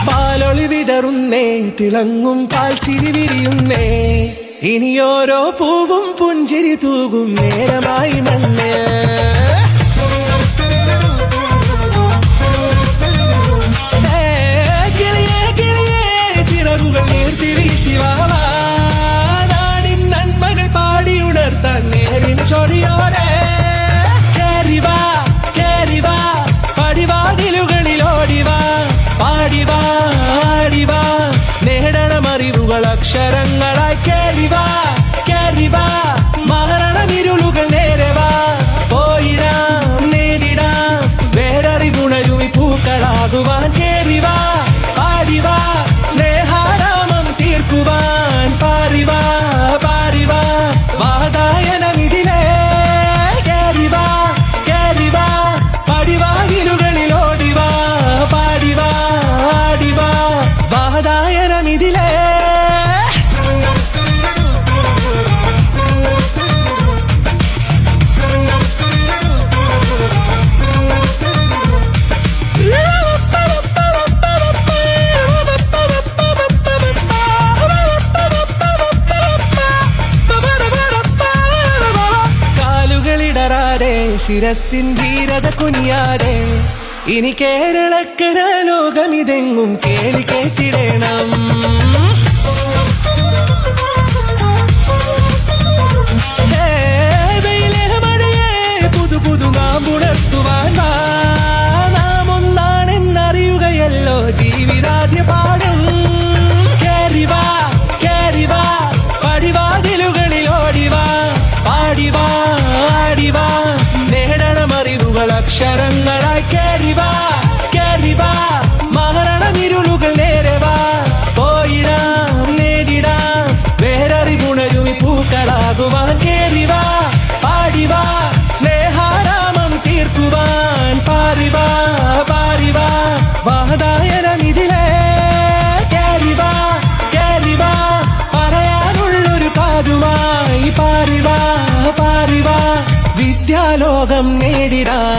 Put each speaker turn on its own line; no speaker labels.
പാലൊളി വിടറുന്നേ, തിളങ്ങും പാൽച്ചിരി വിരിയുന്നേ, ഇനിയോരോ പൂവും പുഞ്ചിരി തൂകും നേരമായി മണ്ണേ. കിളിയേ കിളിയേ ചിറകുകൾ നീർത്തി വീശിവാവാ, നാടിൻ നന്മകൾ പാടിയുണർത്താൻ നേരിൻ ചൊടിയോടെ. കേറിവാ കേറിവാ പടിവാതിലുകളിൽ ഓടിവാ, പാടിവാ ആടിവാ നേടണമറിവുകൾ അക്ഷരങ്ങളായി. കേറിവാ കേറിവാ മരണമിരുളുകൾ നേരവാ, പോയിടാം നേടിടാം വേററിവുണരുമി പൂക്കളാകുവാൻ. കേറിവാ പാടിവാ സ്നേഹാരാമം തീർക്കുവാൻ, പാറിവാ പാറിവാ വാതായനമിതിലേ. കേറിവാ കേറിവാ പടിവാതിലുകളിൽ ഓടിവാ, പാടിവാ ആടിവാ വാതായനമിതിലേ. ശിരസിൻ ധീരത കുനിയാടെ, ഇനി കേരളക്കര ലോകമിതെങ്ങും കേളി കേട്ടിടണം. പുതു പുതു നാം ഉണർത്തുവാൻ നാം ഒന്നാണെന്നറിയുകയല്ലോ ജീവിതാദ്യ പാഠം. കേറിവാ കേറിവാ പടിവാതിലുകളിൽ ഓടിവാ, പാടിവാ ആടിവാ നേടണമറിവുകൾ അക്ഷരങ്ങളായി. കേറിവാ കേറിവാ മരണമിരുളുകൾ നേരവാ, പോയിടാം നേടിടാം വേററിവുണരുമി പൂക്കളാകുവാൻ. കേറിവാ പാടിവാ സ്നേഹാരാമം തീർക്കുവാൻ, പാറിവാ പാറിവാ വാതായനമിതിലേ. കേറിവാ കേറിവാ പറയാനുള്ളൊരു കാതുമായി, പാറിവാ പാറിവാ വിദ്യാലോകം നേടിടാം.